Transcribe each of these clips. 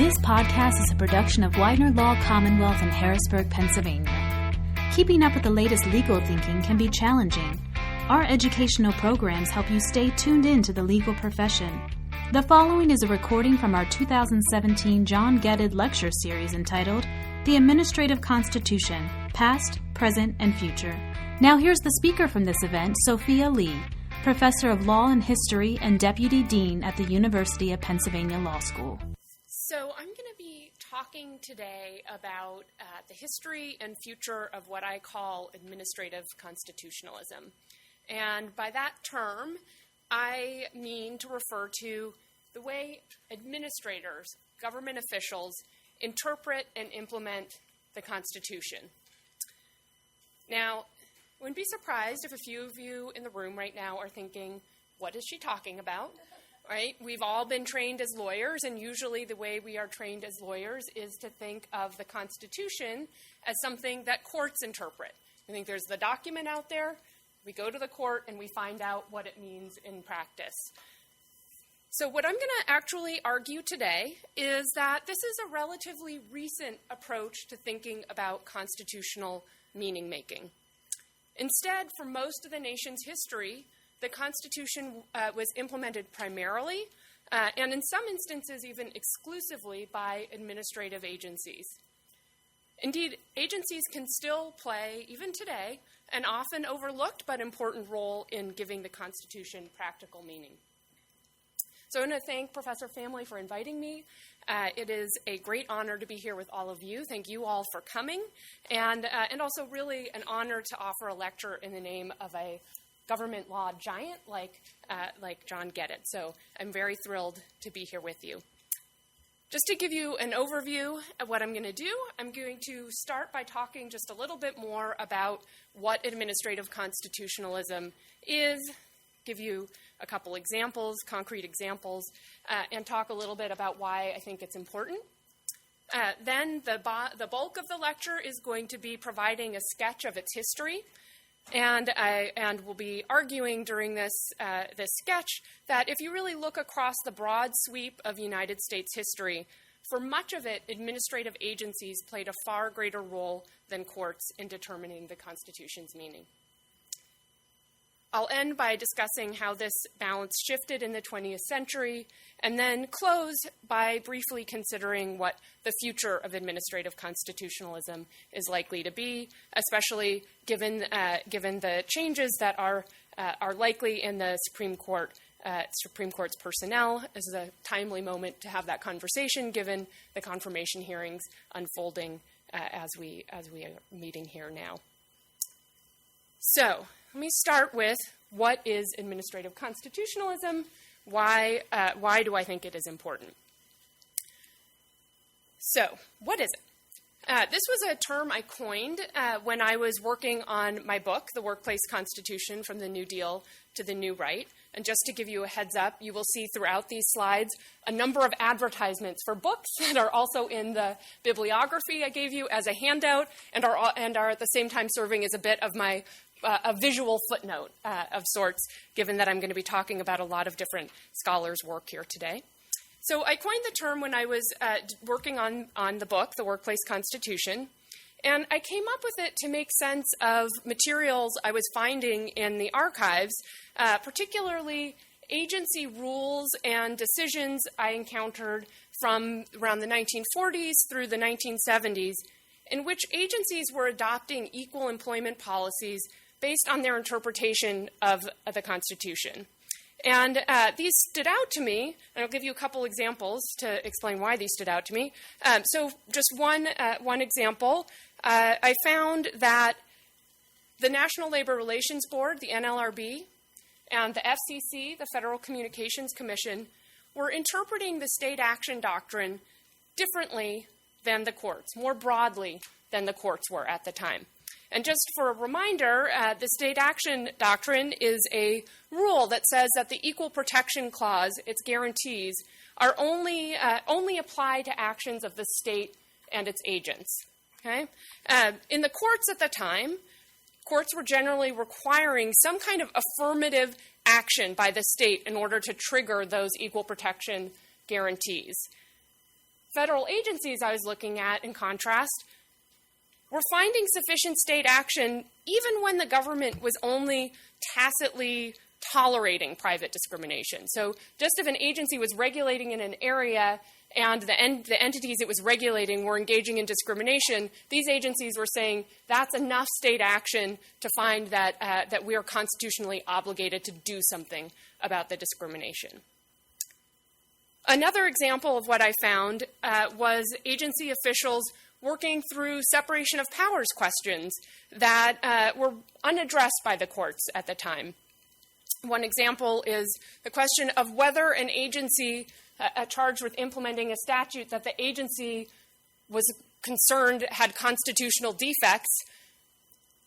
This podcast is a production of Widener Law, Commonwealth in Harrisburg, Pennsylvania. Keeping up with the latest legal thinking can be challenging. Our educational programs help you stay tuned in to the legal profession. The following is a recording from our 2017 John Getted lecture series entitled The Administrative Constitution, Past, Present, and Future. Now here's the speaker from this event, Sophia Z, Professor of Law and History and Deputy Dean at the University of Pennsylvania Law School. So I'm going to be talking today about the history and future of what I call administrative constitutionalism. And by that term, I mean to refer to the way administrators, government officials, interpret and implement the Constitution. Now, I wouldn't be surprised if a few of you in the room right now are thinking, what is she talking about? Right? We've all been trained as lawyers, and usually the way we are trained as lawyers is to think of the Constitution as something that courts interpret. I think there's the document out there, we go to the court, and we find out what it means in practice. So what I'm going to actually argue today is that this is a relatively recent approach to thinking about constitutional meaning-making. Instead, for most of the nation's history, the Constitution was implemented primarily, and in some instances even exclusively, by administrative agencies. Indeed, agencies can still play, even today, an often overlooked but important role in giving the Constitution practical meaning. So I want to thank Professor Family for inviting me. It is a great honor to be here with all of you. Thank you all for coming, and also really an honor to offer a lecture in the name of a government law giant like John Getted. So I'm very thrilled to be here with you. Just to give you an overview of what I'm going to do, I'm going to start by talking just a little bit more about what administrative constitutionalism is, give you a couple examples, concrete examples, and talk a little bit about why I think it's important. Then the bulk of the lecture is going to be providing a sketch of its history. And we'll be arguing during this sketch that if you really look across the broad sweep of United States history, for much of it, administrative agencies played a far greater role than courts in determining the Constitution's meaning. I'll end by discussing how this balance shifted in the 20th century, and then close by briefly considering what the future of administrative constitutionalism is likely to be, especially given the changes that are likely in the Supreme Court's personnel. This is a timely moment to have that conversation, given the confirmation hearings unfolding as we are meeting here now. So let me start with what is administrative constitutionalism? Why do I think it is important? So, what is it? This was a term I coined when I was working on my book, The Workplace Constitution from the New Deal to the New Right. And just to give you a heads up, you will see throughout these slides a number of advertisements for books that are also in the bibliography I gave you as a handout and are at the same time serving as a bit of my a visual footnote of sorts, given that I'm going to be talking about a lot of different scholars' work here today. So I coined the term when I was working on the book, The Workplace Constitution, and I came up with it to make sense of materials I was finding in the archives, particularly agency rules and decisions I encountered from around the 1940s through the 1970s, in which agencies were adopting equal employment policies based on their interpretation of the Constitution. And these stood out to me, and I'll give you a couple examples to explain why these stood out to me. So just one example, I found that the National Labor Relations Board, the NLRB, and the FCC, the Federal Communications Commission, were interpreting the state action doctrine differently than the courts, more broadly than the courts were at the time. And just for a reminder, the state action doctrine is a rule that says that the Equal Protection Clause, its guarantees, are only apply to actions of the state and its agents. Okay? In the courts at the time, courts were generally requiring some kind of affirmative action by the state in order to trigger those equal protection guarantees. federal agencies I was looking at, in contrast, were finding sufficient state action even when the government was only tacitly tolerating private discrimination. So just if an agency was regulating in an area and the entities it was regulating were engaging in discrimination, these agencies were saying that's enough state action to find that, that we are constitutionally obligated to do something about the discrimination. Another example of what I found was agency officials working through separation of powers questions that were unaddressed by the courts at the time. One example is the question of whether an agency charged with implementing a statute that the agency was concerned had constitutional defects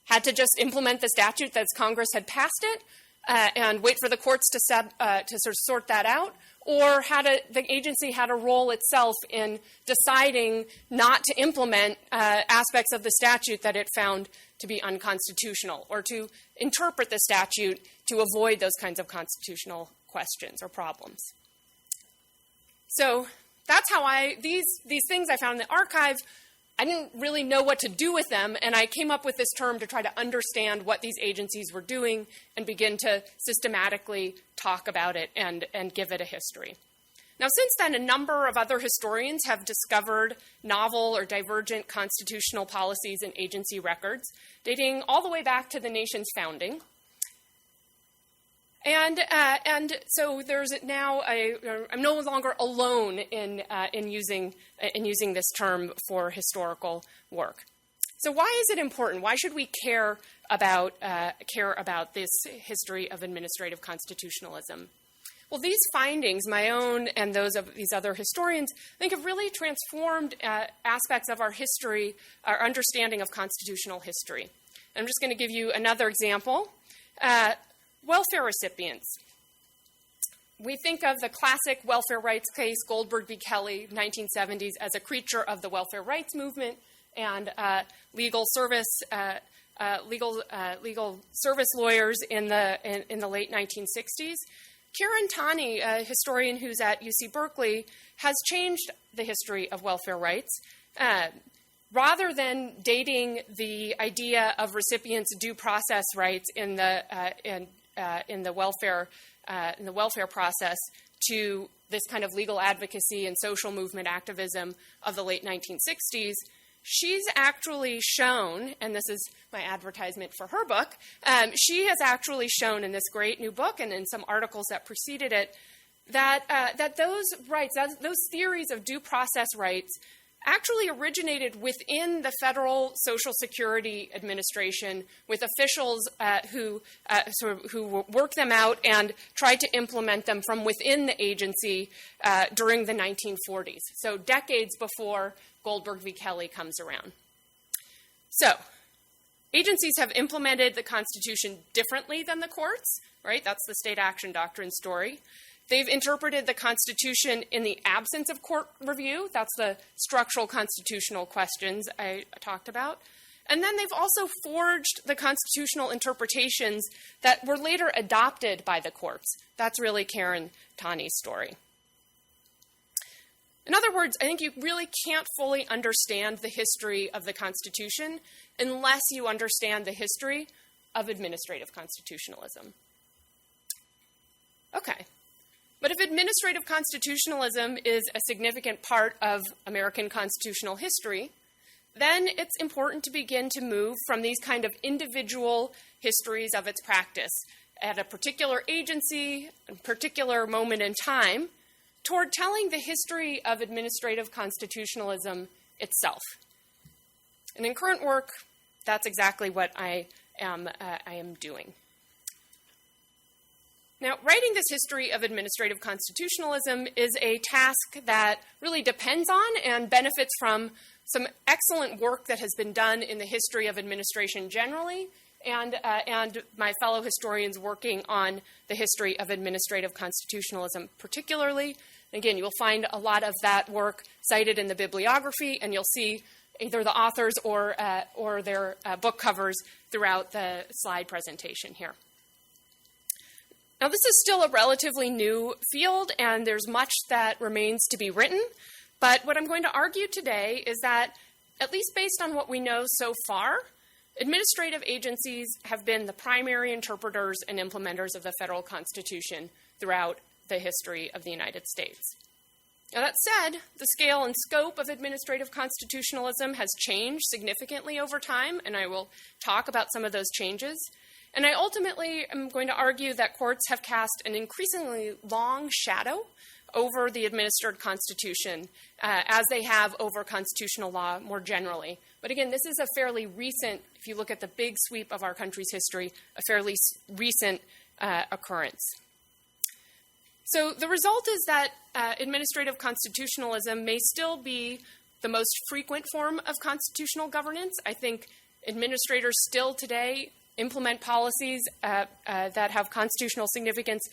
had to just implement the statute that Congress had passed it and wait for the courts to sort of sort that out, or the agency had a role itself in deciding not to implement aspects of the statute that it found to be unconstitutional, or to interpret the statute to avoid those kinds of constitutional questions or problems. So that's how these things I found in the archive, I didn't really know what to do with them, and I came up with this term to try to understand what these agencies were doing and begin to systematically talk about it and give it a history. Now, since then, a number of other historians have discovered novel or divergent constitutional policies and agency records, dating all the way back to the nation's founding. And so there's now I'm no longer alone in using this term for historical work. So why is it important? Why should we care about this history of administrative constitutionalism? Well, these findings, my own and those of these other historians, I think have really transformed aspects of our history, our understanding of constitutional history. I'm just going to give you another example. Welfare recipients. We think of the classic welfare rights case, Goldberg v. Kelly, 1970s, as a creature of the welfare rights movement and legal service lawyers in the late 1960s. Karen Taney, a historian who's at UC Berkeley, has changed the history of welfare rights. Rather than dating the idea of recipients' due process rights in the welfare process to this kind of legal advocacy and social movement activism of the late 1960s, she's actually shown, and this is my advertisement for her book, she has actually shown in this great new book and in some articles that preceded it that those rights, those theories of due process rights actually originated within the Federal Social Security Administration with officials who worked them out and tried to implement them from within the agency during the 1940s, so decades before Goldberg v. Kelly comes around. So, agencies have implemented the Constitution differently than the courts, right? That's the state action doctrine story. They've interpreted the Constitution in the absence of court review. That's the structural constitutional questions I talked about. And then they've also forged the constitutional interpretations that were later adopted by the courts. That's really Karen Taney's story. In other words, I think you really can't fully understand the history of the Constitution unless you understand the history of administrative constitutionalism. Okay. But if administrative constitutionalism is a significant part of American constitutional history, then it's important to begin to move from these kind of individual histories of its practice at a particular agency, a particular moment in time, toward telling the history of administrative constitutionalism itself. And in current work, that's exactly what I am doing. Now, writing this history of administrative constitutionalism is a task that really depends on and benefits from some excellent work that has been done in the history of administration generally, and my fellow historians working on the history of administrative constitutionalism particularly. Again, you'll find a lot of that work cited in the bibliography, and you'll see either the authors or their book covers throughout the slide presentation here. Now, this is still a relatively new field, and there's much that remains to be written, But what I'm going to argue today is that, at least based on what we know so far, administrative agencies have been the primary interpreters and implementers of the federal Constitution throughout the history of the United States. Now, that said, the scale and scope of administrative constitutionalism has changed significantly over time, and I will talk about some of those changes. And I ultimately am going to argue that courts have cast an increasingly long shadow over the administered Constitution, as they have over constitutional law more generally. But again, this is a fairly recent, if you look at the big sweep of our country's history, a fairly recent occurrence. So the result is that administrative constitutionalism may still be the most frequent form of constitutional governance. I think administrators still today implement policies that have constitutional significance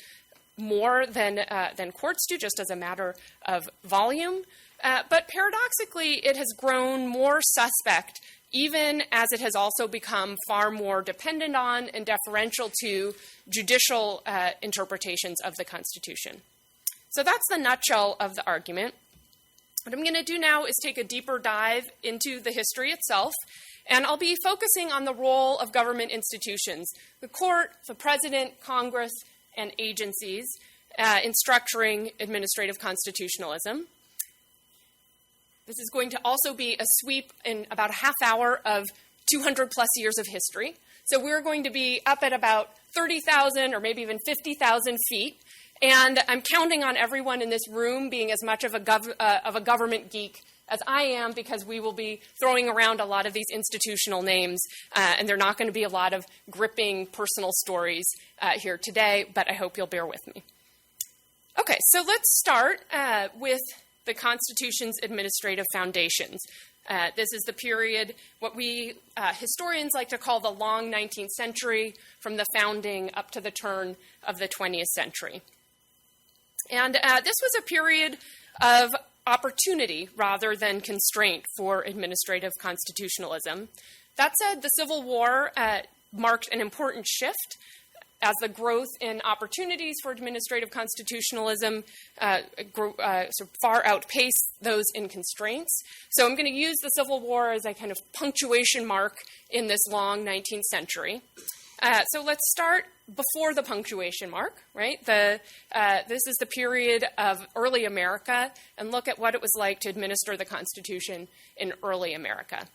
more than courts do, just as a matter of volume. But paradoxically, it has grown more suspect, even as it has also become far more dependent on and deferential to judicial interpretations of the Constitution. So that's the nutshell of the argument. What I'm going to do now is take a deeper dive into the history itself, and I'll be focusing on the role of government institutions, the court, the president, Congress, and agencies in structuring administrative constitutionalism. This is going to also be a sweep in about a half hour of 200 plus years of history. So we're going to be up at about 30,000 or maybe even 50,000 feet. And I'm counting on everyone in this room being as much of a government geek as I am, because we will be throwing around a lot of these institutional names, and there are not going to be a lot of gripping personal stories here today, but I hope you'll bear with me. Okay, so let's start with the Constitution's administrative foundations. This is the period, what we historians like to call the long 19th century, from the founding up to the turn of the 20th century. And this was a period of opportunity rather than constraint for administrative constitutionalism. That said, the Civil War marked an important shift as the growth in opportunities for administrative constitutionalism far outpaced those in constraints. So I'm going to use the Civil War as a kind of punctuation mark in this long 19th century. So let's start before the punctuation mark, right? This is the period of early America, and look at what it was like to administer the Constitution in early America.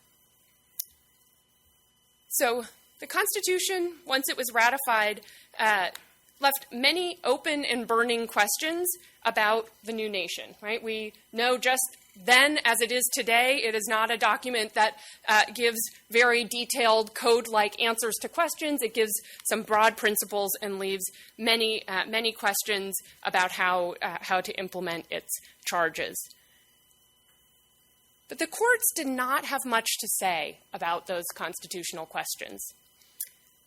So the Constitution, once it was ratified, left many open and burning questions about the new nation, right? We know just then, as it is today, it is not a document that gives very detailed code-like answers to questions. It gives some broad principles and leaves many questions about how to implement its charges. But the courts did not have much to say about those constitutional questions.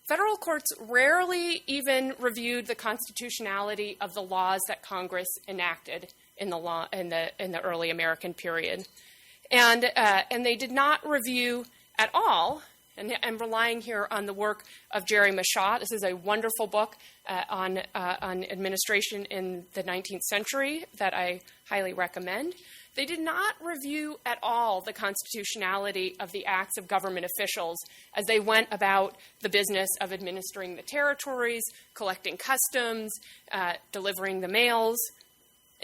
Federal courts rarely even reviewed the constitutionality of the laws that Congress enacted in the early American period, and they did not review at all. And I'm relying here on the work of Jerry Michaud. This is a wonderful book on administration in the 19th century that I highly recommend. They did not review at all the constitutionality of the acts of government officials as they went about the business of administering the territories, collecting customs, delivering the mails.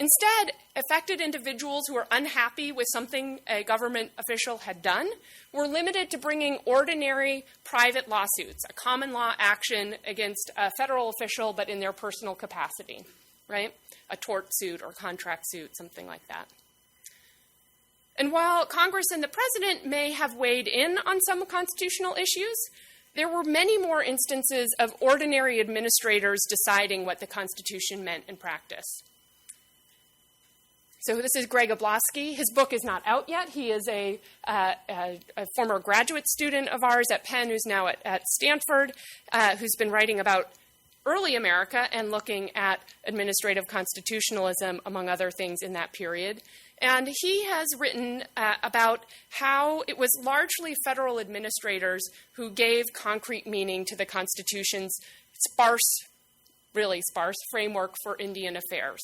Instead, affected individuals who were unhappy with something a government official had done were limited to bringing ordinary private lawsuits, a common law action against a federal official, but in their personal capacity, right? A tort suit or contract suit, something like that. And while Congress and the president may have weighed in on some constitutional issues, there were many more instances of ordinary administrators deciding what the Constitution meant in practice. So this is Greg Oblosky. His book is not out yet. He is a former graduate student of ours at Penn who's now at Stanford, who's been writing about early America and looking at administrative constitutionalism, among other things, in that period. And he has written about how it was largely federal administrators who gave concrete meaning to the Constitution's really sparse framework for Indian affairs.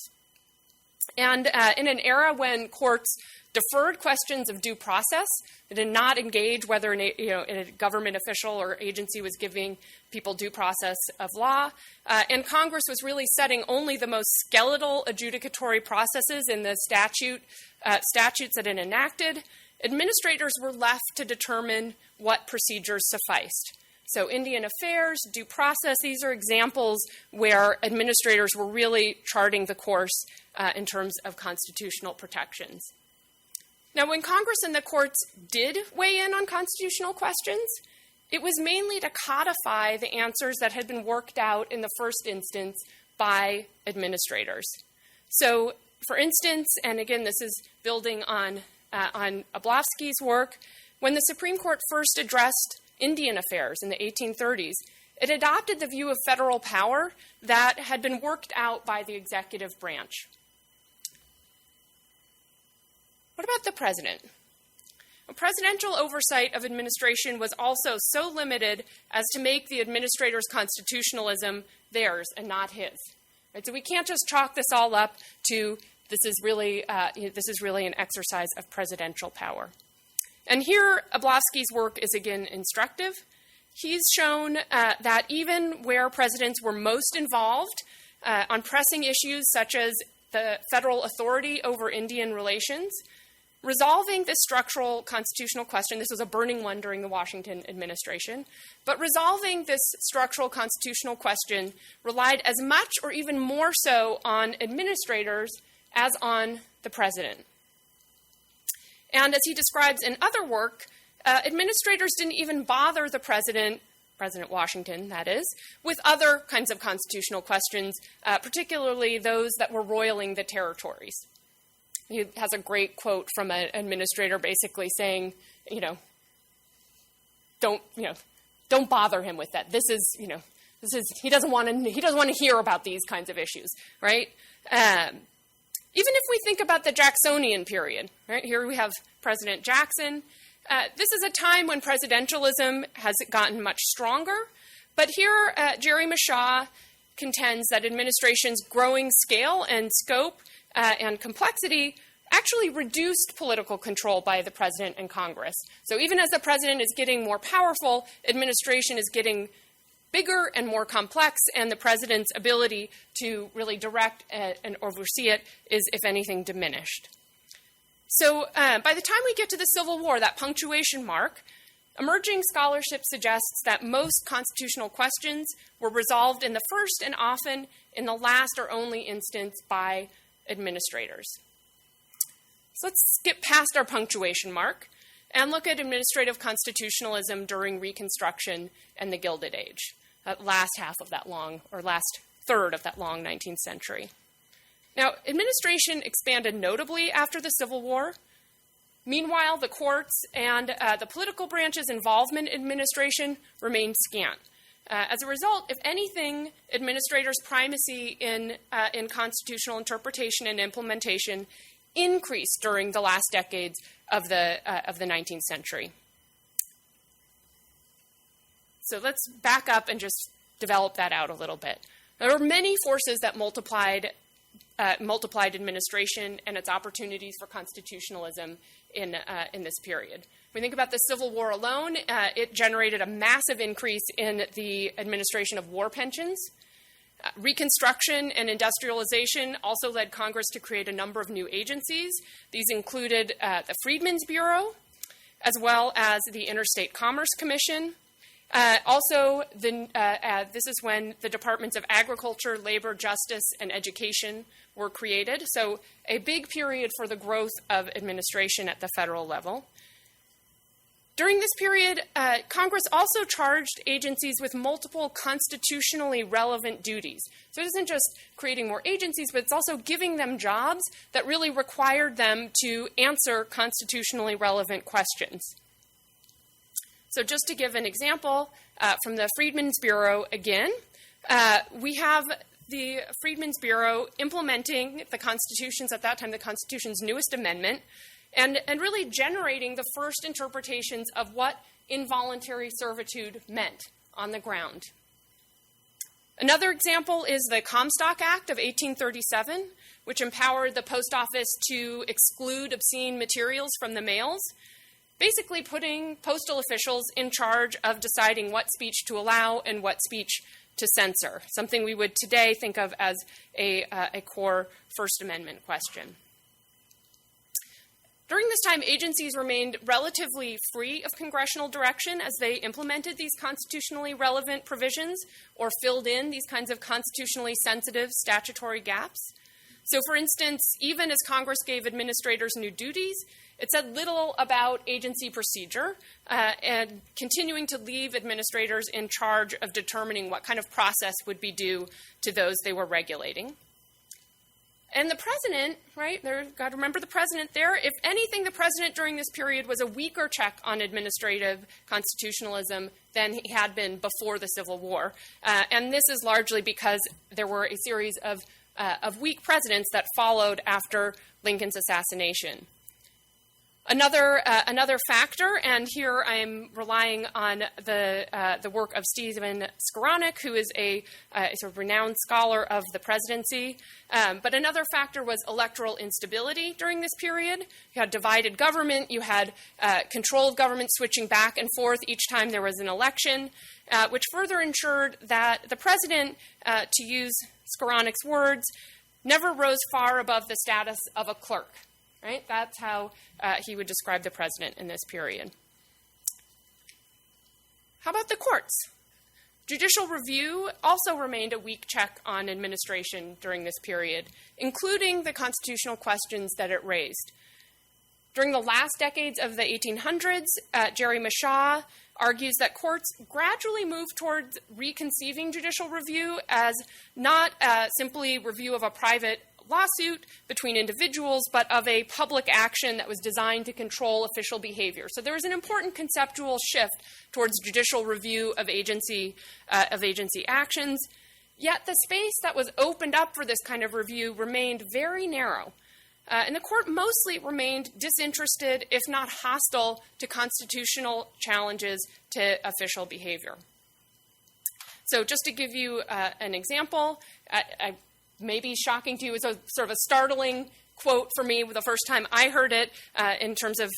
And in an era when courts deferred questions of due process, they did not engage whether a government official or agency was giving people due process of law, and Congress was really setting only the most skeletal adjudicatory processes in the statutes that it enacted, administrators were left to determine what procedures sufficed. So Indian affairs, due process, these are examples where administrators were really charting the course in terms of constitutional protections. Now, when Congress and the courts did weigh in on constitutional questions, it was mainly to codify the answers that had been worked out in the first instance by administrators. So, for instance, and again, this is building on Oblofsky's work, when the Supreme Court first addressed Indian affairs in the 1830s, it adopted the view of federal power that had been worked out by the executive branch. What about the president? Well, presidential oversight of administration was also so limited as to make the administrator's constitutionalism theirs and not his. Right? So we can't just chalk this all up to this is really an exercise of presidential power. And here, Oblofsky's work is again instructive. He's shown that even where presidents were most involved on pressing issues such as the federal authority over Indian relations, resolving this structural constitutional question, this was a burning one during the Washington administration, but resolving this structural constitutional question relied as much or even more so on administrators as on the president. And as he describes in other work, administrators didn't even bother the president, President Washington, that is, with other kinds of constitutional questions, particularly those that were roiling the territories. He has a great quote from an administrator basically saying, don't bother him with that. He doesn't want to hear about these kinds of issues, right? Even if we think about the Jacksonian period, right? Here we have President Jackson. This is a time when presidentialism has gotten much stronger, but here Jerry Mashaw contends that administration's growing scale and scope and complexity actually reduced political control by the president and Congress. So even as the president is getting more powerful, administration is getting bigger and more complex, and the president's ability to really direct and oversee it is, if anything, diminished. So by the time we get to the Civil War, that punctuation mark, emerging scholarship suggests that most constitutional questions were resolved in the first and often in the last or only instance by administrators. So let's skip past our punctuation mark and look at administrative constitutionalism during Reconstruction and the Gilded Age, that last half of that long, or last third of that long 19th century. Now, administration expanded notably after the Civil War. Meanwhile, the courts and the political branch's involvement in administration remained scant. As a result, if anything, administrators' primacy in constitutional interpretation and implementation increased during the last decades of the 19th century. So let's back up and just develop that out a little bit. There were many forces that multiplied administration and its opportunities for constitutionalism in this period. When we think about the Civil War alone, it generated a massive increase in the administration of war pensions. Reconstruction and industrialization also led Congress to create a number of new agencies. These included the Freedmen's Bureau, as well as the Interstate Commerce Commission. This is when the Departments of Agriculture, Labor, Justice, and Education were created. So a big period for the growth of administration at the federal level. During this period, Congress also charged agencies with multiple constitutionally relevant duties. So it isn't just creating more agencies, but it's also giving them jobs that really required them to answer constitutionally relevant questions. So just to give an example, from the Freedmen's Bureau again, we have the Freedmen's Bureau implementing the Constitution's, at that time, the Constitution's newest amendment, and really generating the first interpretations of what involuntary servitude meant on the ground. Another example is the Comstock Act of 1837, which empowered the post office to exclude obscene materials from the mails, basically putting postal officials in charge of deciding what speech to allow and what speech to censor, something we would today think of as a core First Amendment question. During this time, agencies remained relatively free of congressional direction as they implemented these constitutionally relevant provisions or filled in these kinds of constitutionally sensitive statutory gaps. So, for instance, even as Congress gave administrators new duties, it said little about agency procedure and continuing to leave administrators in charge of determining what kind of process would be due to those they were regulating. And the president, right, got to remember the president there. If anything, the president during this period was a weaker check on administrative constitutionalism than he had been before the Civil War. And this is largely because there were a series of weak presidents that followed after Lincoln's assassination. Another factor, and here I am relying on the work of Stephen Skowronek, who is a sort of renowned scholar of the presidency. But another factor was electoral instability during this period. You had divided government. You had controlled government switching back and forth each time there was an election, which further ensured that the president, to use Skowronek's words, never rose far above the status of a clerk. Right? That's how he would describe the president in this period. How about the courts? Judicial review also remained a weak check on administration during this period, including the constitutional questions that it raised. During the last decades of the 1800s, Jerry Mashaw argues that courts gradually moved towards reconceiving judicial review as not simply review of a private lawsuit between individuals, but of a public action that was designed to control official behavior. So there was an important conceptual shift towards judicial review of agency actions. Yet the space that was opened up for this kind of review remained very narrow. And the court mostly remained disinterested, if not hostile, to constitutional challenges to official behavior. So just to give you an example, may be shocking to you. It was sort of a startling quote for me the first time I heard it in terms of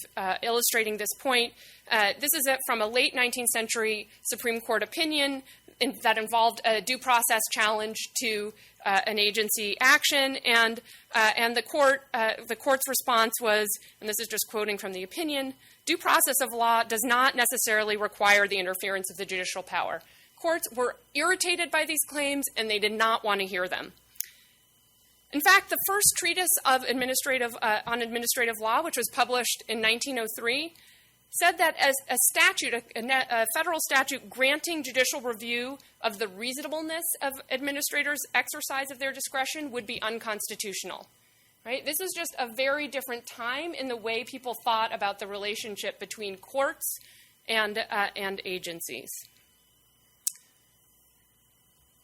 illustrating this point. This is from a late 19th century Supreme Court opinion that involved a due process challenge to an agency action, and the court's response was, and this is just quoting from the opinion, due process of law does not necessarily require the interference of the judicial power. Courts were irritated by these claims, and they did not want to hear them. In fact, the first treatise of on administrative law, which was published in 1903, said that as a federal statute granting judicial review of the reasonableness of administrators' exercise of their discretion would be unconstitutional. Right? This is just a very different time in the way people thought about the relationship between courts and agencies.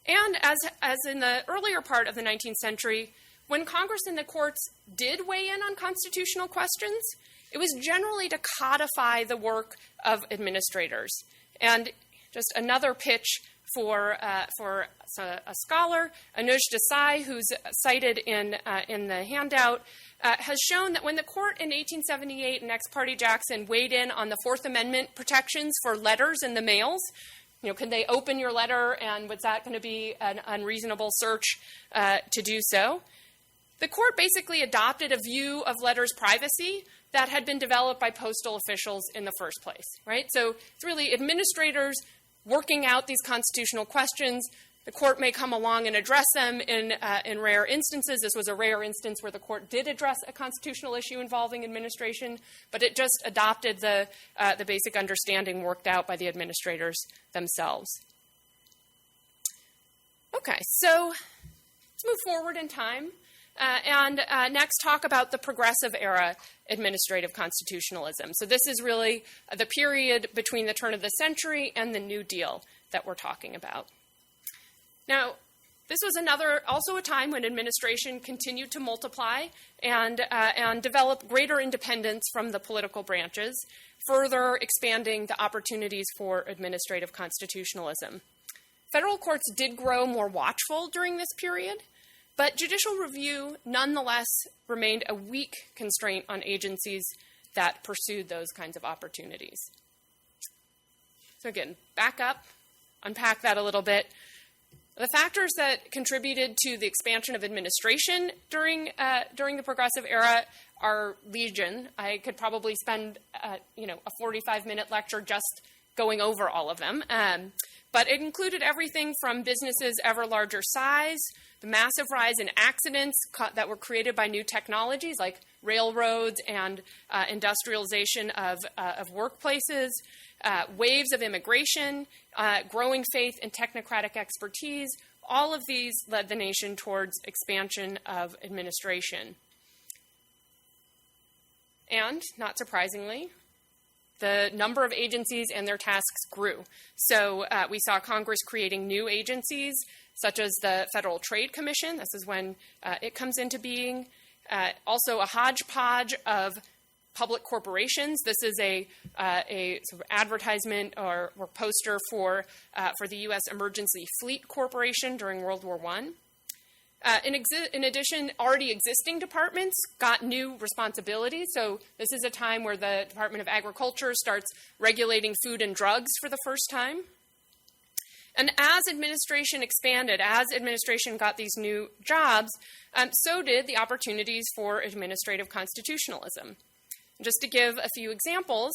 And as in the earlier part of the 19th century, when Congress and the courts did weigh in on constitutional questions, it was generally to codify the work of administrators. And just another pitch for a scholar, Anuj Desai, who's cited in the handout, has shown that when the court in 1878 in Ex parte Jackson weighed in on the Fourth Amendment protections for letters in the mails, can they open your letter, and was that going to be an unreasonable search to do so? The court basically adopted a view of letters' privacy that had been developed by postal officials in the first place, right? So it's really administrators working out these constitutional questions. The court may come along and address them in rare instances. This was a rare instance where the court did address a constitutional issue involving administration, but it just adopted the basic understanding worked out by the administrators themselves. Okay, so let's move forward in time and next talk about the progressive era administrative constitutionalism. So this is really the period between the turn of the century and the New Deal that we're talking about. Now, this was also a time when administration continued to multiply and develop greater independence from the political branches, further expanding the opportunities for administrative constitutionalism. Federal courts did grow more watchful during this period, but judicial review nonetheless remained a weak constraint on agencies that pursued those kinds of opportunities. So again, back up, unpack that a little bit. The factors that contributed to the expansion of administration during the Progressive Era are legion. I could probably spend a 45-minute lecture just going over all of them. But it included everything from businesses' ever larger size, the massive rise in accidents that were created by new technologies like railroads and industrialization of workplaces, waves of immigration, growing faith in technocratic expertise. All of these led the nation towards expansion of administration. And, not surprisingly, the number of agencies and their tasks grew. So we saw Congress creating new agencies, such as the Federal Trade Commission. This is when it comes into being. Also a hodgepodge of public corporations. This is a sort of advertisement or poster for the U.S. Emergency Fleet Corporation during World War I. In addition, already existing departments got new responsibilities. So this is a time where the Department of Agriculture starts regulating food and drugs for the first time. And as administration expanded, as administration got these new jobs, so did the opportunities for administrative constitutionalism. Just to give a few examples,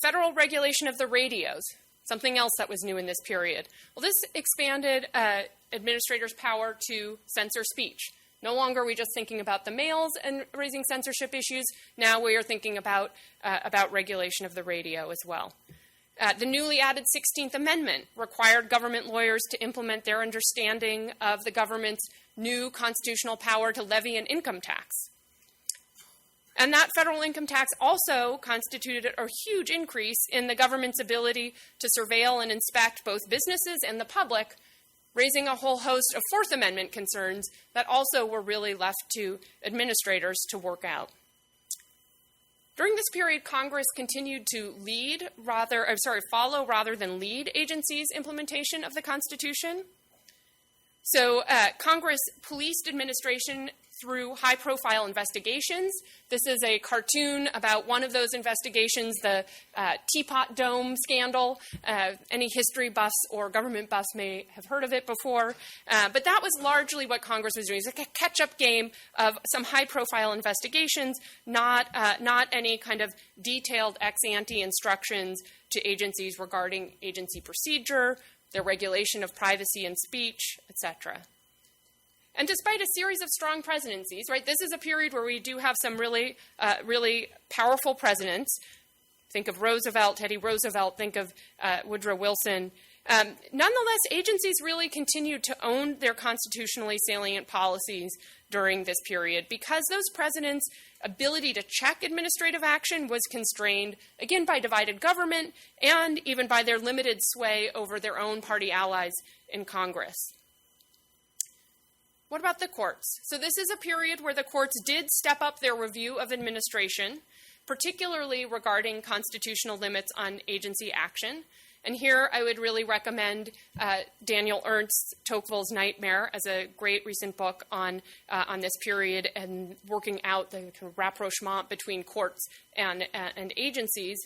federal regulation of the radios, something else that was new in this period. Well, this expanded administrators' power to censor speech. No longer are we just thinking about the mails and raising censorship issues. Now we are thinking about regulation of the radio as well. The newly added 16th Amendment required government lawyers to implement their understanding of the government's new constitutional power to levy an income tax. And that federal income tax also constituted a huge increase in the government's ability to surveil and inspect both businesses and the public, raising a whole host of Fourth Amendment concerns that also were really left to administrators to work out. During this period, Congress continued to follow rather than lead agencies' implementation of the Constitution. So Congress policed administration through high-profile investigations. This is a cartoon about one of those investigations, the Teapot Dome scandal. Any history buffs or government buffs may have heard of it before. But that was largely what Congress was doing. It was like a catch-up game of some high-profile investigations, not any kind of detailed ex-ante instructions to agencies regarding agency procedure, their regulation of privacy and speech, etc. And despite a series of strong presidencies, right, this is a period where we do have some really powerful presidents. Think of Roosevelt, Teddy Roosevelt, think of Woodrow Wilson. Nonetheless, agencies really continued to own their constitutionally salient policies during this period because those presidents' ability to check administrative action was constrained, again, by divided government and even by their limited sway over their own party allies in Congress. What about the courts? So this is a period where the courts did step up their review of administration, particularly regarding constitutional limits on agency action. And here I would really recommend Daniel Ernst's Tocqueville's Nightmare as a great recent book on this period and working out the kind of rapprochement between courts and agencies.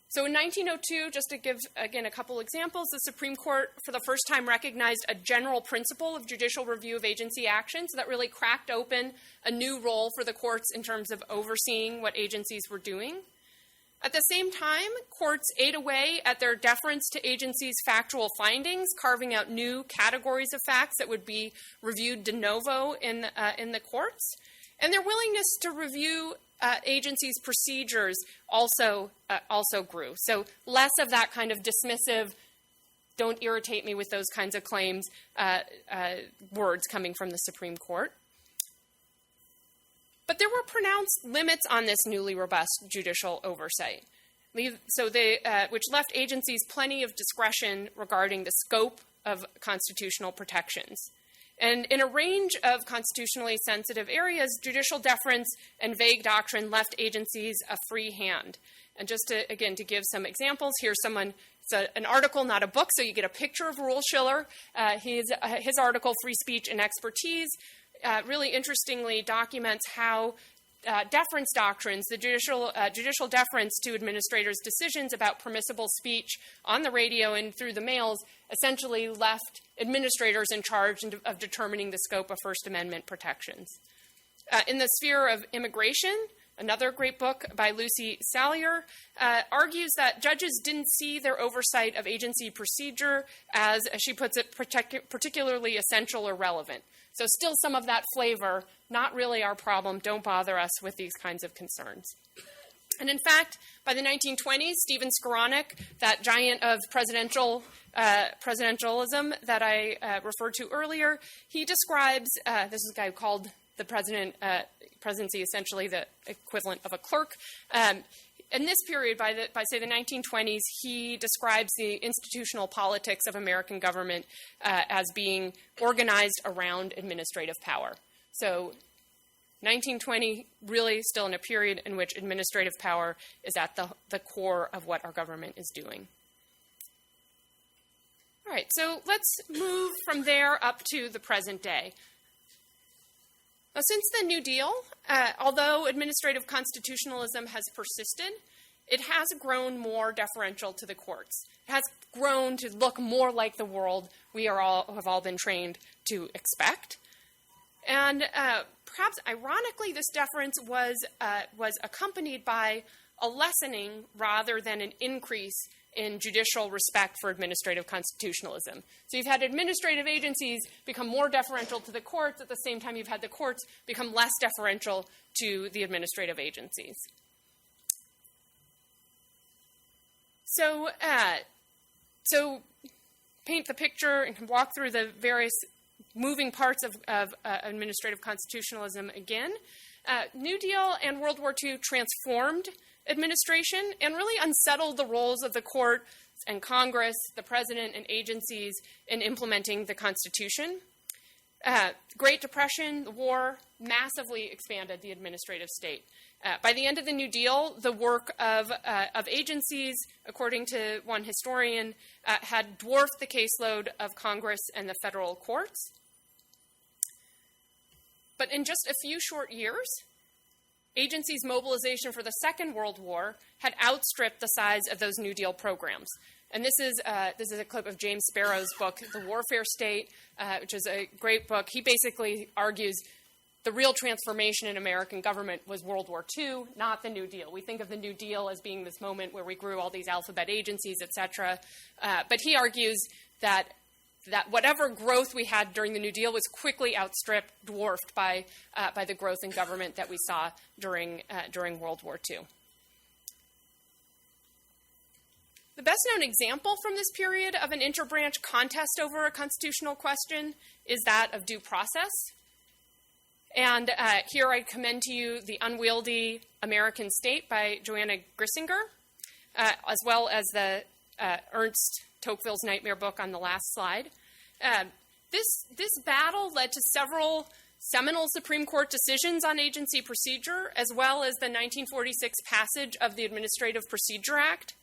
So in 1902, just to give, again, a couple examples, the Supreme Court for the first time recognized a general principle of judicial review of agency action, so that really cracked open a new role for the courts in terms of overseeing what agencies were doing. At the same time, courts ate away at their deference to agencies' factual findings, carving out new categories of facts that would be reviewed de novo in the courts. And their willingness to review agencies' procedures also grew. So less of that kind of dismissive, don't irritate me with those kinds of claims, words coming from the Supreme Court. But there were pronounced limits on this newly robust judicial oversight, which left agencies plenty of discretion regarding the scope of constitutional protections. And in a range of constitutionally sensitive areas, judicial deference and vague doctrine left agencies a free hand. And just to, again, to give some examples, here's someone, it's an article, not a book, so you get a picture of Reuel Schiller. His article, Free Speech and Expertise, really interestingly documents how deference doctrines, the judicial deference to administrators' decisions about permissible speech on the radio and through the mails essentially left administrators in charge of determining the scope of First Amendment protections. In the sphere of immigration, another great book by Lucy Salyer argues that judges didn't see their oversight of agency procedure as she puts it, particularly essential or relevant. So still some of that flavor, not really our problem, don't bother us with these kinds of concerns. And in fact, by the 1920s, Stephen Skowronek, that giant of presidentialism that I referred to earlier, he describes, this is a guy who called the presidency essentially the equivalent of a clerk. In this period, by say the 1920s, he describes the institutional politics of American government as being organized around administrative power. So 1920, really still in a period in which administrative power is at the core of what our government is doing. All right, so let's move from there up to the present day. Now, since the New Deal, although administrative constitutionalism has persisted, it has grown more deferential to the courts. It has grown to look more like the world we have all been trained to expect. And perhaps ironically, this deference was accompanied by a lessening rather than an increase in judicial respect for administrative constitutionalism. So you've had administrative agencies become more deferential to the courts. At the same time, you've had the courts become less deferential to the administrative agencies. So paint the picture and can walk through the various moving parts of administrative constitutionalism again. New Deal and World War II transformed administration and really unsettled the roles of the court and Congress, the president, and agencies in implementing the Constitution. Great Depression, the war, massively expanded the administrative state. By the end of the New Deal, the work of agencies, according to one historian, had dwarfed the caseload of Congress and the federal courts. But in just a few short years, agencies' mobilization for the Second World War had outstripped the size of those New Deal programs. And this is a clip of James Sparrow's book, The Warfare State, which is a great book. He basically argues the real transformation in American government was World War II, not the New Deal. We think of the New Deal as being this moment where we grew all these alphabet agencies, et cetera. But he argues that whatever growth we had during the New Deal was quickly outstripped, dwarfed by the growth in government that we saw during World War II. The best-known example from this period of an interbranch contest over a constitutional question is that of due process. And here I commend to you The Unwieldy American State by Joanna Grisinger, as well as the Ernst Tocqueville's Nightmare book on the last slide. This battle led to several seminal Supreme Court decisions on agency procedure, as well as the 1946 passage of the Administrative Procedure Act.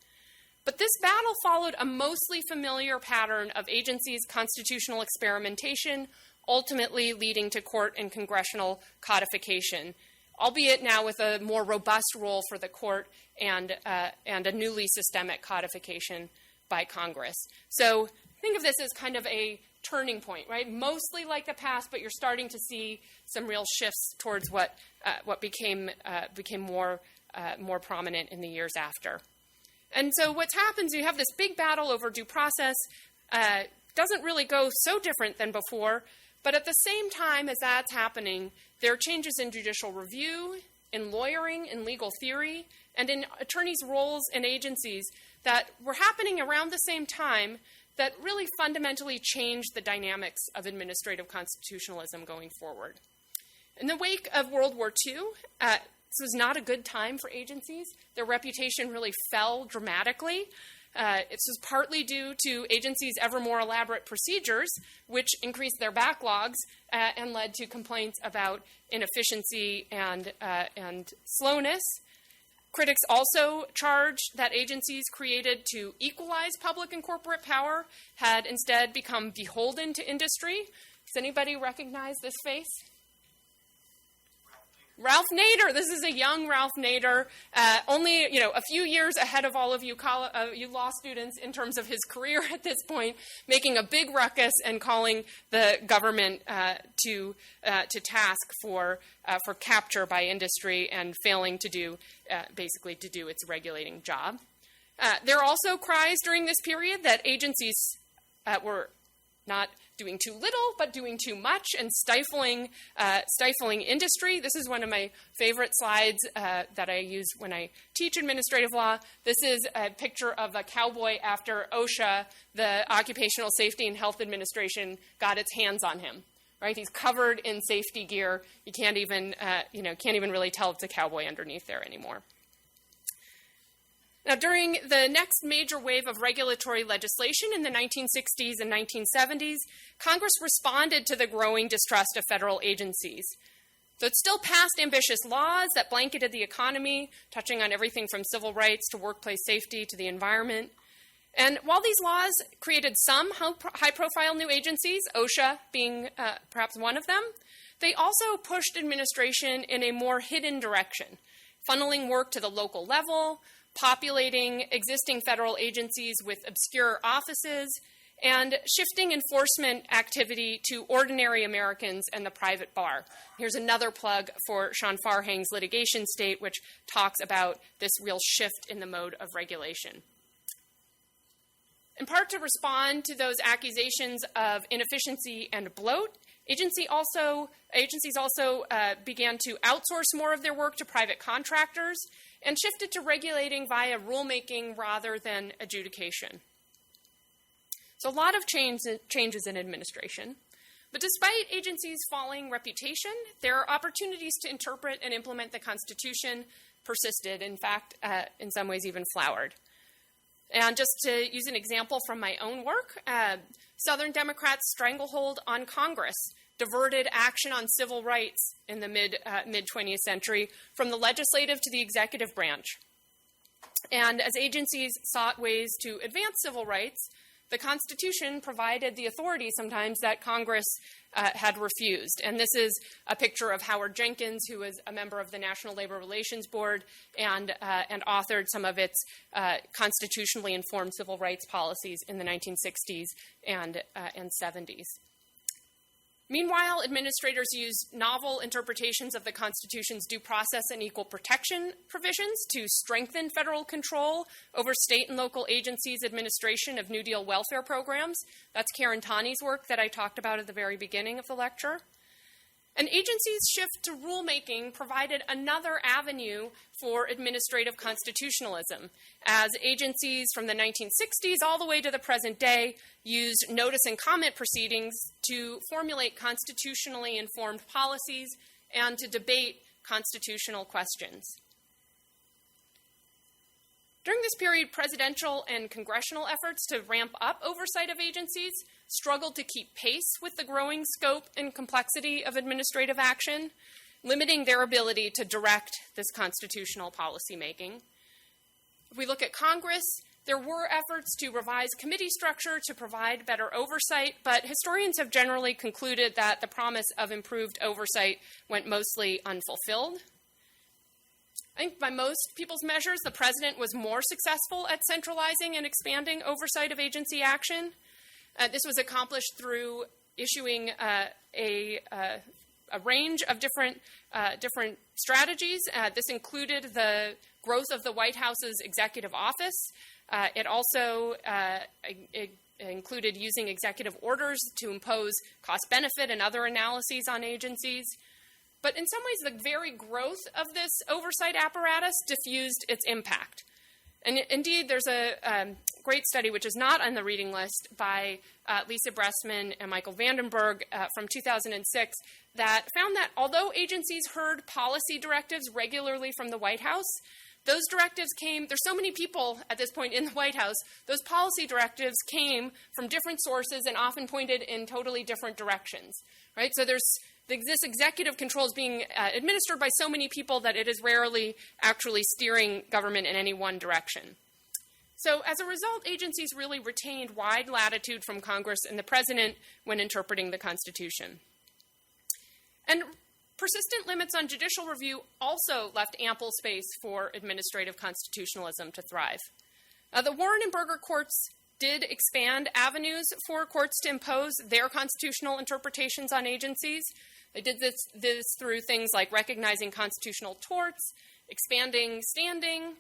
But this battle followed a mostly familiar pattern of agencies' constitutional experimentation, ultimately leading to court and congressional codification, albeit now with a more robust role for the court and a newly systemic codification by Congress. So think of this as kind of a turning point, right? Mostly like the past, but you're starting to see some real shifts towards what became more prominent in the years after. And so what's happened is you have this big battle over due process. Doesn't really go so different than before, but at the same time as that's happening, there are changes in judicial review, in lawyering, in legal theory, and in attorneys' roles in agencies that were happening around the same time that really fundamentally changed the dynamics of administrative constitutionalism going forward. In the wake of World War II, this was not a good time for agencies. Their reputation really fell dramatically. This was partly due to agencies' ever more elaborate procedures, which increased their backlogs and led to complaints about inefficiency and slowness. Critics also charged that agencies created to equalize public and corporate power had instead become beholden to industry. Does anybody recognize this face? Ralph Nader. This is a young Ralph Nader, only a few years ahead of all of you law students in terms of his career at this point, making a big ruckus and calling the government to task for capture by industry and failing to do its regulating job. There are also cries during this period that agencies were not doing too little, but doing too much and stifling industry. This is one of my favorite slides that I use when I teach administrative law. This is a picture of a cowboy after OSHA, the Occupational Safety and Health Administration, got its hands on him. Right? He's covered in safety gear. You can't even really tell it's a cowboy underneath there anymore. Now, during the next major wave of regulatory legislation in the 1960s and 1970s, Congress responded to the growing distrust of federal agencies. So it still passed ambitious laws that blanketed the economy, touching on everything from civil rights to workplace safety to the environment. And while these laws created some high-profile new agencies, OSHA being perhaps one of them, they also pushed administration in a more hidden direction, funneling work to the local level, populating existing federal agencies with obscure offices, and shifting enforcement activity to ordinary Americans and the private bar. Here's another plug for Sean Farhang's Litigation State, which talks about this real shift in the mode of regulation. In part to respond to those accusations of inefficiency and bloat, agencies also began to outsource more of their work to private contractors and shifted to regulating via rulemaking rather than adjudication. So a lot of changes in administration. But despite agencies' falling reputation, their opportunities to interpret and implement the Constitution persisted, in fact, in some ways even flowered. And just to use an example from my own work, Southern Democrats' stranglehold on Congress diverted action on civil rights in the mid-20th century from the legislative to the executive branch. And as agencies sought ways to advance civil rights, the Constitution provided the authority sometimes that Congress had refused. And this is a picture of Howard Jenkins, who was a member of the National Labor Relations Board and authored some of its constitutionally informed civil rights policies in the 1960s and 70s. Meanwhile, administrators used novel interpretations of the Constitution's due process and equal protection provisions to strengthen federal control over state and local agencies' administration of New Deal welfare programs. That's Karen Taney's work that I talked about at the very beginning of the lecture. An agency's shift to rulemaking provided another avenue for administrative constitutionalism, as agencies from the 1960s all the way to the present day used notice and comment proceedings to formulate constitutionally informed policies and to debate constitutional questions. During this period, presidential and congressional efforts to ramp up oversight of agencies struggled to keep pace with the growing scope and complexity of administrative action, limiting their ability to direct this constitutional policymaking. If we look at Congress, there were efforts to revise committee structure to provide better oversight, but historians have generally concluded that the promise of improved oversight went mostly unfulfilled. I think by most people's measures, the president was more successful at centralizing and expanding oversight of agency action. This was accomplished through issuing a range of different strategies. This included the growth of the White House's executive office. It also included using executive orders to impose cost-benefit and other analyses on agencies. But in some ways, the very growth of this oversight apparatus diffused its impact. And indeed, there's a great study, which is not on the reading list, by Lisa Bressman and Michael Vandenberg from 2006, that found that although agencies heard policy directives regularly from the White House, those directives came, there's so many people at this point in the White House, those policy directives came from different sources and often pointed in totally different directions, right? So there's This executive control is being administered by so many people that it is rarely actually steering government in any one direction. So as a result, agencies really retained wide latitude from Congress and the president when interpreting the Constitution. And persistent limits on judicial review also left ample space for administrative constitutionalism to thrive. The Warren and Burger courts did expand avenues for courts to impose their constitutional interpretations on agencies. They did this through things like recognizing constitutional torts, expanding standing,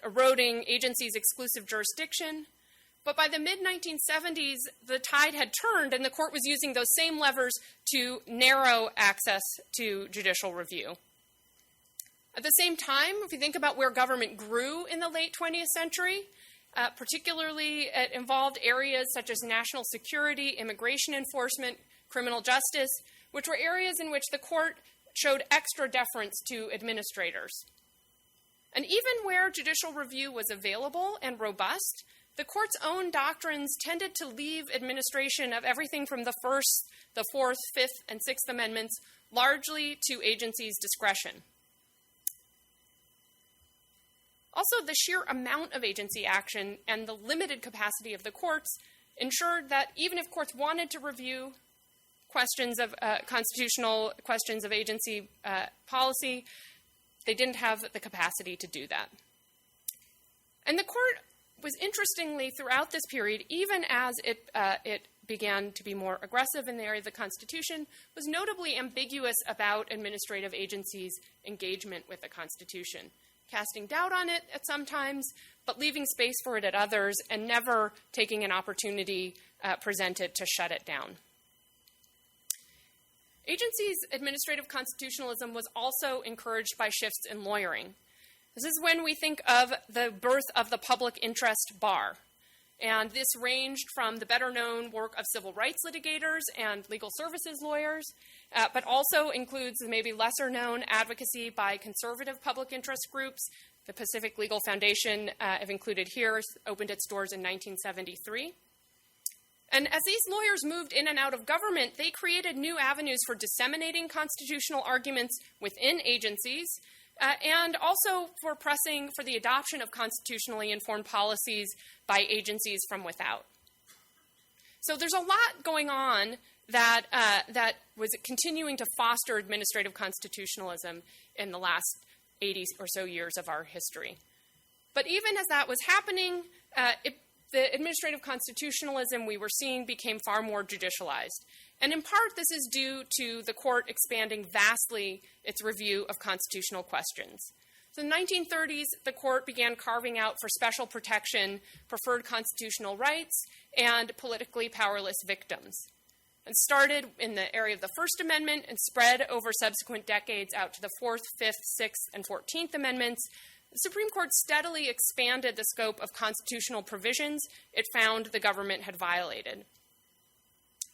eroding agencies' exclusive jurisdiction. But by the mid-1970s, the tide had turned, and the court was using those same levers to narrow access to judicial review. At the same time, if you think about where government grew in the late 20th century, particularly it involved areas such as national security, immigration enforcement, criminal justice, which were areas in which the court showed extra deference to administrators. And even where judicial review was available and robust, the court's own doctrines tended to leave administration of everything from the First, the Fourth, Fifth, and Sixth Amendments largely to agencies' discretion. Also, the sheer amount of agency action and the limited capacity of the courts ensured that even if courts wanted to review questions of constitutional questions of agency policy, they didn't have the capacity to do that. And the court was interestingly, throughout this period, even as it began to be more aggressive in the area of the Constitution, was notably ambiguous about administrative agencies' engagement with the Constitution, casting doubt on it at some times, but leaving space for it at others, and never taking an opportunity presented to shut it down. Agencies' administrative constitutionalism was also encouraged by shifts in lawyering. This is when we think of the birth of the public interest bar. And this ranged from the better-known work of civil rights litigators and legal services lawyers, but also includes the maybe lesser-known advocacy by conservative public interest groups. The Pacific Legal Foundation, I've included here, opened its doors in 1973. And as these lawyers moved in and out of government, they created new avenues for disseminating constitutional arguments within agencies, and also for pressing for the adoption of constitutionally informed policies by agencies from without. So there's a lot going on that was continuing to foster administrative constitutionalism in the last 80 or so years of our history. But even as that was happening, the administrative constitutionalism we were seeing became far more judicialized. And in part, this is due to the court expanding vastly its review of constitutional questions. So in the 1930s, the court began carving out for special protection preferred constitutional rights and politically powerless victims. It started in the area of the First Amendment and spread over subsequent decades out to the Fourth, Fifth, Sixth, and 14th Amendments. The Supreme Court steadily expanded the scope of constitutional provisions it found the government had violated.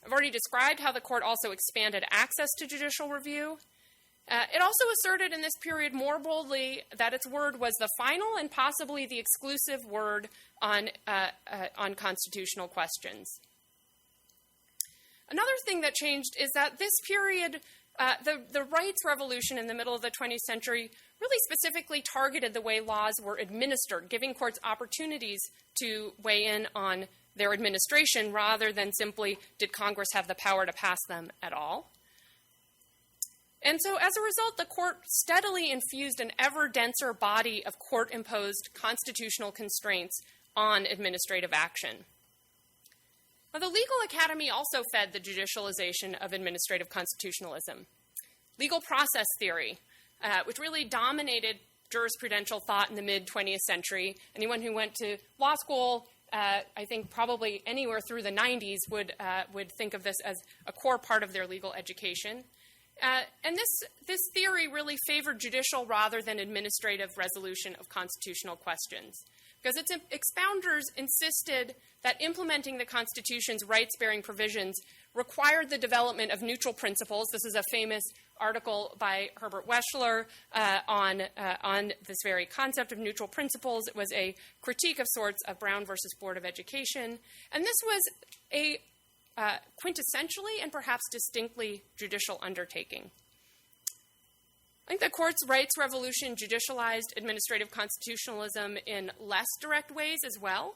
I've already described how the court also expanded access to judicial review. It also asserted in this period more boldly that its word was the final and possibly the exclusive word on constitutional questions. Another thing that changed is that this period, the rights revolution in the middle of the 20th century really specifically targeted the way laws were administered, giving courts opportunities to weigh in on their administration rather than simply did Congress have the power to pass them at all. And so as a result, the court steadily infused an ever denser body of court-imposed constitutional constraints on administrative action. Now, the Legal Academy also fed the judicialization of administrative constitutionalism. Legal process theory, which really dominated jurisprudential thought in the mid-20th century. Anyone who went to law school, I think probably anywhere through the 90s would think of this as a core part of their legal education. And this theory really favored judicial rather than administrative resolution of constitutional questions, because its expounders insisted that implementing the Constitution's rights-bearing provisions required the development of neutral principles. This is a famous article by Herbert Weschler on this very concept of neutral principles. It was a critique of sorts of Brown versus Board of Education. And this was a quintessentially and perhaps distinctly judicial undertaking. I think the court's rights revolution judicialized administrative constitutionalism in less direct ways as well.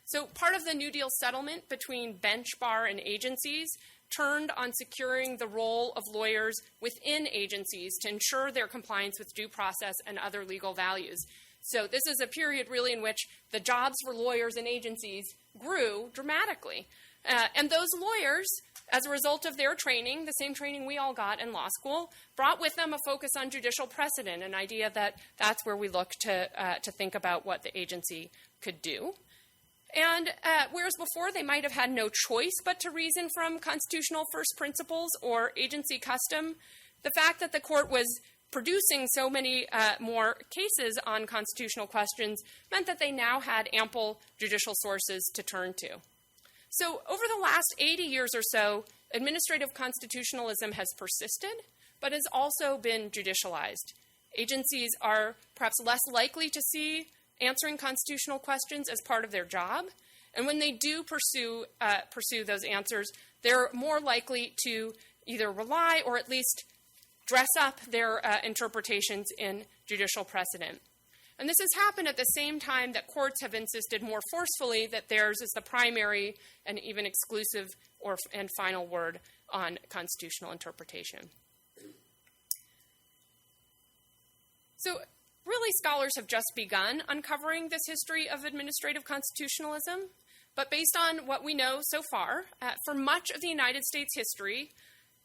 So part of the New Deal settlement between bench, bar, and agencies turned on securing the role of lawyers within agencies to ensure their compliance with due process and other legal values. So this is a period really in which the jobs for lawyers and agencies grew dramatically. And those lawyers, as a result of their training, the same training we all got in law school, brought with them a focus on judicial precedent, an idea that that's where we look to think about what the agency could do. And whereas before they might have had no choice but to reason from constitutional first principles or agency custom, the fact that the court was producing so many more cases on constitutional questions meant that they now had ample judicial sources to turn to. So over the last 80 years or so, administrative constitutionalism has persisted, but has also been judicialized. Agencies are perhaps less likely to see answering constitutional questions as part of their job, and when they do pursue those answers, they're more likely to either rely or at least dress up their interpretations in judicial precedent. And this has happened at the same time that courts have insisted more forcefully that theirs is the primary and even exclusive and final word on constitutional interpretation. So really, scholars have just begun uncovering this history of administrative constitutionalism, but based on what we know so far, for much of the United States history,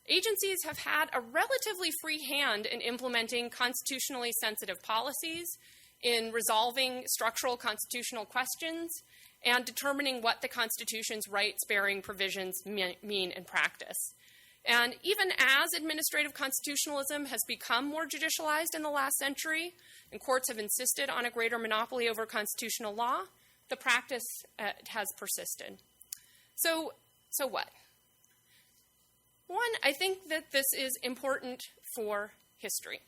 agencies have had a relatively free hand in implementing constitutionally sensitive policies, in resolving structural constitutional questions, and determining what the Constitution's rights-bearing provisions mean in practice. And even as administrative constitutionalism has become more judicialized in the last century, and courts have insisted on a greater monopoly over constitutional law, the practice has persisted. So what? One, I think that this is important for history,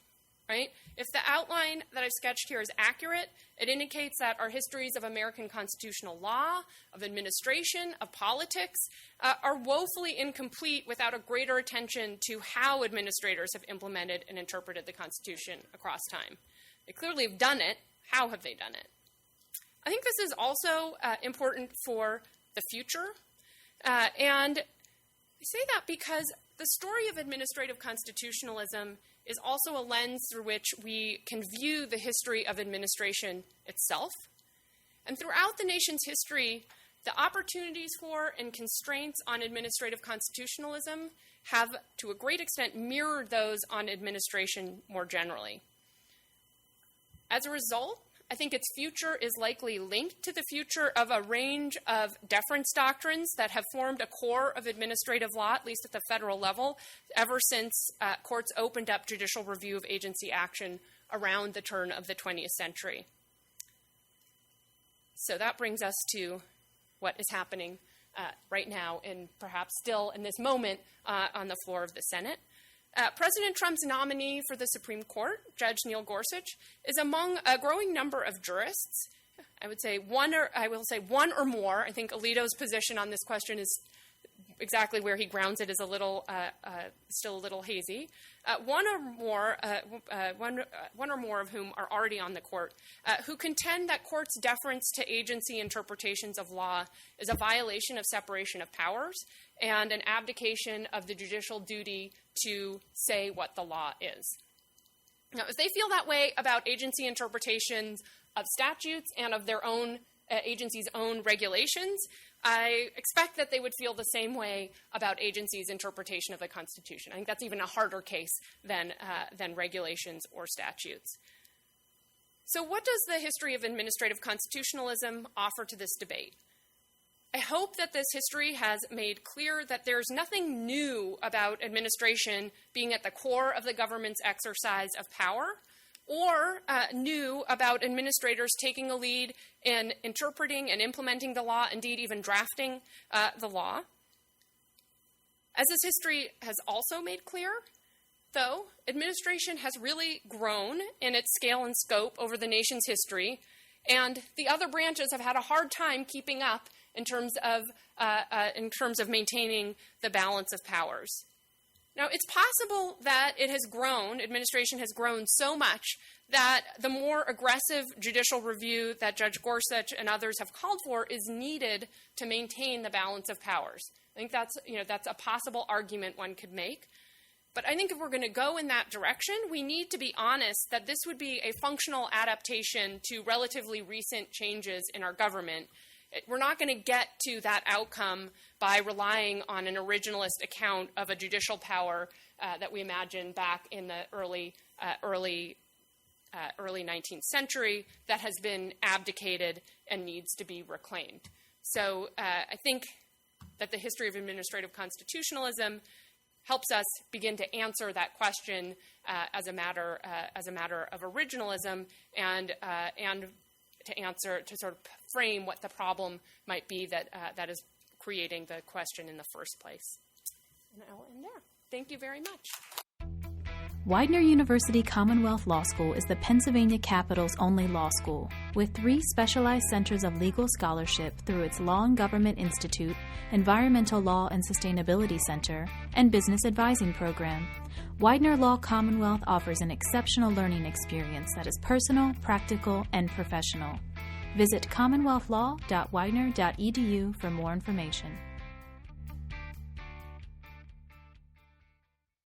right? If the outline that I've sketched here is accurate, it indicates that our histories of American constitutional law, of administration, of politics, are woefully incomplete without a greater attention to how administrators have implemented and interpreted the Constitution across time. They clearly have done it. How have they done it? I think this is also important for the future. And I say that because the story of administrative constitutionalism is also a lens through which we can view the history of administration itself. And throughout the nation's history, the opportunities for and constraints on administrative constitutionalism have, to a great extent, mirrored those on administration more generally. As a result, I think its future is likely linked to the future of a range of deference doctrines that have formed a core of administrative law, at least at the federal level, ever since courts opened up judicial review of agency action around the turn of the 20th century. So that brings us to what is happening right now and perhaps still in this moment on the floor of the Senate. President Trump's nominee for the Supreme Court, Judge Neil Gorsuch, is among a growing number of jurists. I will say one or more. I think Alito's position on this question is exactly where he grounds it is still a little hazy. One or more of whom are already on the court, who contend that courts' deference to agency interpretations of law is a violation of separation of powers and an abdication of the judicial duty to say what the law is. Now, if they feel that way about agency interpretations of statutes and of their own agency's own regulations, I expect that they would feel the same way about agencies' interpretation of the Constitution. I think that's even a harder case than regulations or statutes. So what does the history of administrative constitutionalism offer to this debate? I hope that this history has made clear that there's nothing new about administration being at the core of the government's exercise of power, or new about administrators taking a lead in interpreting and implementing the law, indeed even drafting the law. As this history has also made clear, though, administration has really grown in its scale and scope over the nation's history, and the other branches have had a hard time keeping up in terms of maintaining the balance of powers. Now, it's possible that administration has grown so much that the more aggressive judicial review that Judge Gorsuch and others have called for is needed to maintain the balance of powers. I think that's a possible argument one could make. But I think if we're going to go in that direction, we need to be honest that this would be a functional adaptation to relatively recent changes in our government. We're not going to get to that outcome by relying on an originalist account of a judicial power that we imagined back in the early 19th century that has been abdicated and needs to be reclaimed. So I think that the history of administrative constitutionalism helps us begin to answer that question as a matter of originalism and to sort of frame what the problem might be that is creating the question in the first place. And I will end there. Thank you very much. Widener University Commonwealth Law School is the Pennsylvania capital's only law school, with 3 specialized centers of legal scholarship through its Law and Government Institute, Environmental Law and Sustainability Center, and Business Advising Program. Widener Law Commonwealth offers an exceptional learning experience that is personal, practical, and professional. Visit commonwealthlaw.widener.edu for more information.